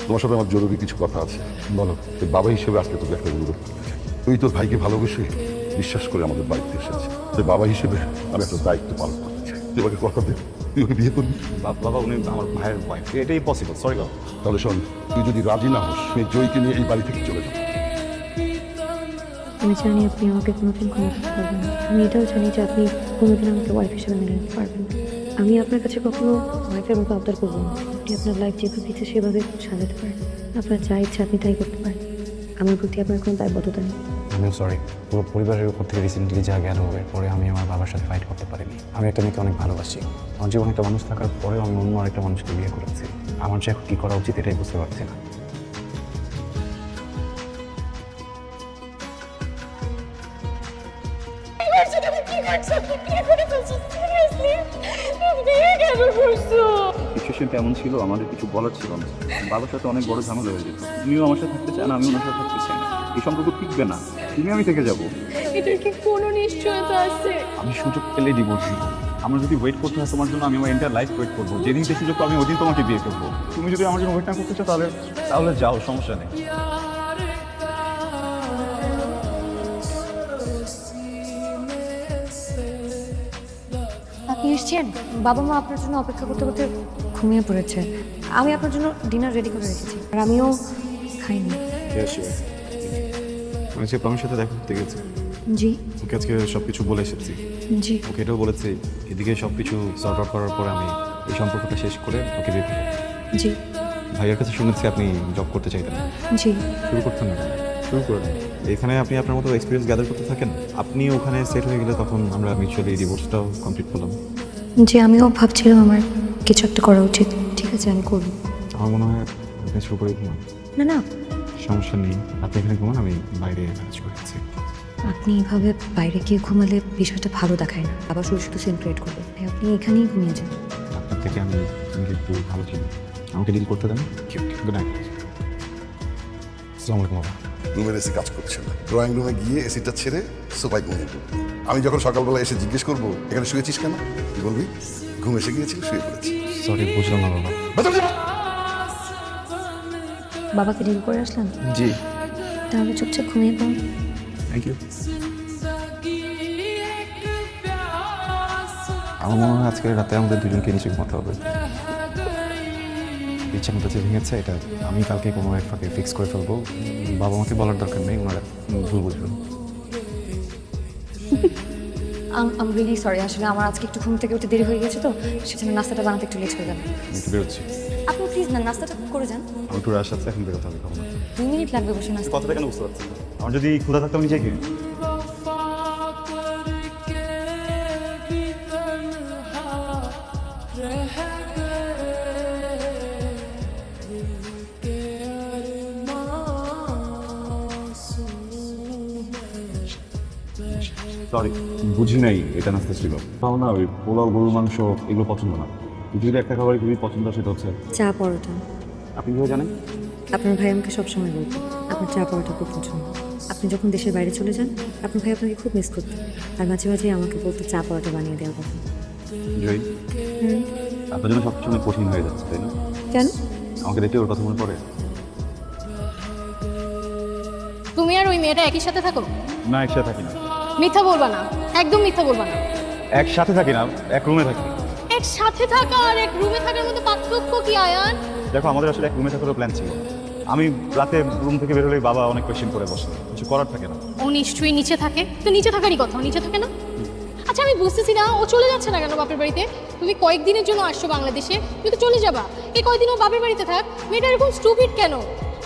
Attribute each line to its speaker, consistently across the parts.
Speaker 1: তোমার সাথে আমার জরুরি কিছু কথা আছে। বলো। বাবা হিসেবে আজকে তোকে একটা অনুরোধ করতে চাই। তুই তোর ভাইকে ভালোবেসে বিশ্বাস করে আমাদের বাড়িতে এসেছে। তুই বাবা হিসেবে আমি একটা দায়িত্ব পালন করতে চাই। তুই ওকে কথা দে, তুই ওকে বিয়ে করবি।
Speaker 2: বাবা উনি আমার ভাইয়ের ওয়াইফ, এটাই পসিবল। সরি বাবা।
Speaker 1: তাহলে শোন, তুই যদি রাজি না হোস তুই জয়কে নিয়ে এই বাড়ি থেকে চলে যাবি।
Speaker 3: আমি জানি আপনি আমাকে কোনোদিন ক্ষমা করতে পারবেন না। আমি এটাও জানি যে আপনি কোনোদিন আমাকে ওয়াইফ হিসেবে মেনে নিতে পারবেন না। আমি আপনার কাছে কখনো ওয়াইফের মতো আবদার করবো না। আপনি আপনার লাইফ যেভাবে ইচ্ছে সেভাবে সাজাতে পারেন। আপনার যা ইচ্ছা আপনি তাই করতে পারেন। আমার প্রতি আপনার কোনো দায়বদ্ধতা নেই।
Speaker 2: আমি সরি, পুরো পরিবারের উপর থেকে রিসেন্টলি যা গেল পরে আমি আমার বাবার সাথে ফাইট করতে পারিনি। আমি একটা মেয়েকে অনেক ভালোবাসি। আমার জীবনে একটা মানুষ থাকার পরেও আমি অন্য আরেকটা মানুষকে বিয়ে করেছি। আমার যে এখন কী করা উচিত এটাই বুঝতে পারছি না।
Speaker 4: সিচুয়েশনটা এমন ছিল, আমাদের কিছু বলার ছিল না। বাবার সাথে অনেক বড় ঝামেলা হয়ে যেত। তুমিও আমার সাথে থাকতে চান, আমি ওনার সাথে থাকতে চাই না। এই সম্পর্ক টিকবে না। তুমি আমি থেকে যাবো।
Speaker 5: এটার কি কোনো নিশ্চয়তা আছে?
Speaker 4: আমি সুযোগ পেলে ডিভোর্স দিব। আমার যদি ওয়েট করতে হয় তোমার জন্য, আমি আমার এন্টার লাইফ ওয়েট করবো। যেদিন সেই সুযোগ আমি ওই দিন তোমাকে বিয়ে করবো। তুমি যদি আমার জন্য ওয়েট না করতে চাও তাহলে যাও, সমস্যা নেই।
Speaker 3: আপনি এসছেন? বাবা মা আপনার জন্য অপেক্ষা করতে করতে ঘুমিয়ে পড়েছে। আমি আপনার জন্য ডিনার রেডি করে রেখেছি, আর আমিও খাইনি।
Speaker 2: আজকে আমার সাথে দেখা করতে গেছে।
Speaker 3: জি
Speaker 2: ওকে আজকে সব কিছু বলে এসেছি।
Speaker 3: জি
Speaker 2: ওকে এটাও বলেছে এদিকে সব কিছু সর্ট আউট করার পরে আমি এই সম্পর্কটা শেষ করে ওকে বিয়ে করবো।
Speaker 3: জি
Speaker 2: ভাইয়ের কাছে শুনেছি আপনি জব করতে চাইতেন।
Speaker 3: জি
Speaker 2: শুরু করতেন না, শুরু করেন। এখানে আপনি আপনার মতো এক্সপিরিয়েন্স গ্যাদার করতে থাকেন। আপনি ওখানে সেট হয়ে গেলে তখন আমরা মিউচুয়ালি ডিভোর্সটাও কমপ্লিট করলাম।
Speaker 3: জি আমিও ভাবছিলাম আমার কিছু একটা করা উচিত। ঠিক আছে আমি করবো।
Speaker 2: আমার মনে হয় আপনি শুরু করে ঘুমান।
Speaker 3: না না,
Speaker 2: সমস্যা নেই, আপনি এখানে ঘুমান, আমি বাইরে ম্যানেজ করে দিচ্ছি।
Speaker 3: আপনি এভাবে বাইরে গিয়ে ঘুমালে বিষয়টা ভালো দেখায় না। আবার শুধু শুধু সেন ক্রিয়েট করবে। তাই আপনি এখানেই ঘুমিয়ে যান।
Speaker 2: আপনার থেকে আমি একটু ভালো চিনি, আমাকে ডিল করতে দেন। Good night. আসসালামু আলাইকুম বাবা।
Speaker 1: রুমের এসি কাজ করছে না। ড্রয়িং রুমে গিয়ে এসিটা ছেড়ে সোফায় ঘুমিয়ে পড়বি। আমি যখন সকালবেলা এসে জিজ্ঞেস করবো এখানে শুয়েছিস কেন, কি বলবি? ঘুম এসে গিয়েছিল, শুয়ে পড়েছি।
Speaker 2: সরি, বুঝলাম না বাবা।
Speaker 3: বাবাকে ডিল করে আসলাম।
Speaker 2: জি,
Speaker 3: তাহলে চুপচাপ ঘুমিয়ে পড়ুন।
Speaker 2: Thank you. আমার মনে হয় আজকে রাতে আমাদের দুজনকে নিচে ঘুমাতে হবে। ইচ্ছা মতো যে ভেঙেছে এটা আমি কালকে কোনো এক ফাঁকে ফিক্স করে ফেলবো। বাবা মাকে বলার দরকার নেই, ওনারা ভুল বুঝবেন।
Speaker 3: আম রিয়েলি সরি, আসলে আমার আজকে একটু ঘুম থেকে উঠে দেরি হয়ে গেছে তো, সেজন্য নাস্তাটা বানাতে একটু লেট হয়ে গেল।
Speaker 2: আমি একটু বেরোচ্ছি।
Speaker 3: আপনি প্লিজ না নাস্তাটা করে যান।
Speaker 2: আমি একটু রাশ আছে, এখন বেরোতে হবে।
Speaker 3: 2 মিনিট লাগবে বসে নাস্তা।
Speaker 4: কথাটা কেন বুঝতে পারছি না? আমার যদি ক্ষুধা থাকতো আমি নিজেকে সরি, বুঝি নাই এটা নাস্তা ছিল। তাও না, ওই পোলাও, গরুর মাংস এগুলো পছন্দ না। যদি একটা খাবারই খুবই পছন্দ, সেটা হচ্ছে
Speaker 3: চা পরোটা।
Speaker 4: আপনি কীভাবে জানেন?
Speaker 3: আপনার ভাই আমাকে সবসময় বলতো আপনার চা পরোটা খুব পছন্দ। আপনি যখন দেশের বাইরে চলে যান আপনার ভাই আপনাকে খুব মিস করতো, আর মাঝে মাঝে আমাকে বলতো চা পরোটা বানিয়ে দেওয়ার কথা।
Speaker 4: জয়ী, আপনার জন্য সব কিছু অনেক কঠিন হয়ে যাচ্ছে, তাই না?
Speaker 3: কেন?
Speaker 4: আমাকে দেখলে ওর কথা মনে পড়ে?
Speaker 5: তুমি আর ওই মেয়েটা একই সাথে থাকো?
Speaker 4: না, একসাথে থাকি না।
Speaker 5: মিথ্যা বলবা না, একদম মিথ্যা বলবা না।
Speaker 4: একসাথে থাকি না, এক রুমে থাকি।
Speaker 5: একসাথে থাকা আর এক রুমে থাকার মধ্যে পার্থক্য কি আয়ান?
Speaker 4: দেখো, আমাদের আসলে এক রুমে থাকার প্ল্যান ছিল। আমি রাতে রুম থেকে বের হলেই বাবা অনেক কোয়েশ্চেন করে বসে, কিছু করার থাকে না।
Speaker 5: ও নিশ্চয়ই নিচে থাকে। তো নিচে থাকারই কথা, ও নিচে থাকে না? আচ্ছা আমি বুঝতেছি না ও চলে যাচ্ছে না কেন বাপের বাড়িতে? তুমি কয়েকদিনের জন্য আসছো বাংলাদেশে, তুমি তো চলে যাবা। এই কয়েকদিন ও বাপের বাড়িতে থাক। মেয়েটা এরকম স্টুপিড কেন?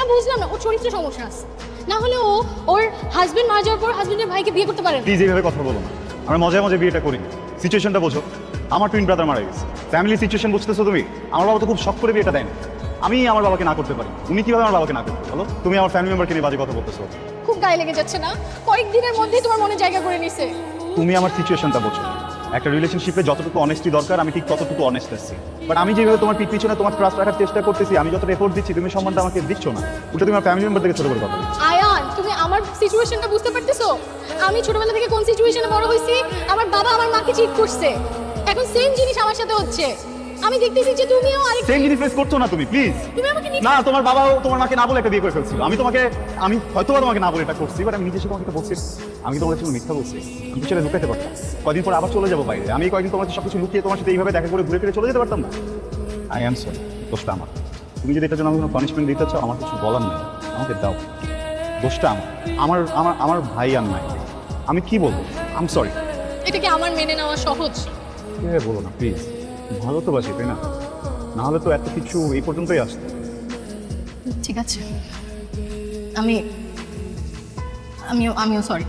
Speaker 5: আমি বুঝলাম না, ওর চরিত্রে সমস্যা আছে। না হলে ও ওর হাজবেন্ড মারা যাওয়ার পর হাজবেন্ডের ভাইকে বিয়ে করতে পারে না।
Speaker 4: প্লিজ এইভাবে কথা বলো না। আমরা মজায় মজায় বিয়েটা করি। সিচুয়েশনটা বোঝো। আমার টুইন ব্রাদার মারা গেছে, ফ্যামিলি সিচুয়েশন বুঝতেছো তুমি? আমার বাবা তো খুব শখ করে বিয়েটা দেয়নি। আমি আমার বাবাকে না করতে পারি, উনি কিভাবে আমার বাবাকে না করতে? বলো, তুমি আমার ফ্যামিলি মেম্বারকে নিয়ে বাজে কথা বলতেছো।
Speaker 5: খুব গায়ে লেগে যাচ্ছে না? কয়েকদিনের মধ্যেই তোমার মনে জায়গা করে নিছে।
Speaker 4: তুমি আমার সিচুয়েশনটা বোঝো। একটা রিলেশনশিপে যতটুকু অনেস্টি দরকার আমি ঠিক ততটুকু অনেস্ট আছি। বাট আমি যেভাবে তোমার পিঠ পিছনে তোমার ট্রাস্ট রাখার চেষ্টা করতেছি, আমি যতটা এফোর্ট দিচ্ছি, তুমি সম্মানটা আমাকে দিচ্ছ না। ওটা তুমি আমার ফ্যামিলি মেম্বার থেকে ছোট করে কথা বলছো।
Speaker 5: আয়ান, তুমি আমার সিচুয়েশনটা বুঝতে পারতেছো? আমি ছোটবেলা থেকে কোন সিচুয়েশনে বড় হয়েছি? আমার বাবা আমার মাকে চিট করছে। এখন এখন সেম জিনিস আমার সাথে হচ্ছে। আমি দেখতেছি যে তুমিও আরেক
Speaker 4: সেম জিনিস ফেস করছো না তুমি, প্লিজ।
Speaker 5: তুমি আমাকে
Speaker 4: না, তোমার বাবাও তোমার মাকে না বলে একটা বিয়ে করে ফেলছিল। আমি হয়তো তোমাকে না বলে এটা করছি, বাট আমি নিজে এসে তোমাকে এটা বলছি। আমি তোমার কাছে মিথ্যা বলছি, আমি ছেলে ঢুকাতে পারতাম। কদিন পর আবার চলে যাবো বাইরে। আমি কয়েকদিন তোমার সবকিছু লুকিয়ে তোমার সাথে এইভাবে দেখা করে ঘুরে ফিরে চলে যেতে পারতাম না। আই এম সরি, দোষটা আমার। তুমি যদি এটার জন্য আমাকে কোনো পানিশমেন্ট দিতে চাও, আমার কিছু বলার নেই, আমাকে দাও। দোষটা আমার আমার আমার ভাই আর নাই। আমি কি বলবো? I am sorry.
Speaker 5: এটা কি আমার মেনে নেওয়া সহজ?
Speaker 4: বলো না প্লিজ, ভালো তো বাসি, তাই না? না হলে তো এত কিছু এই পর্যন্তই আসতো।
Speaker 5: ঠিক আছে, আমিও সরি।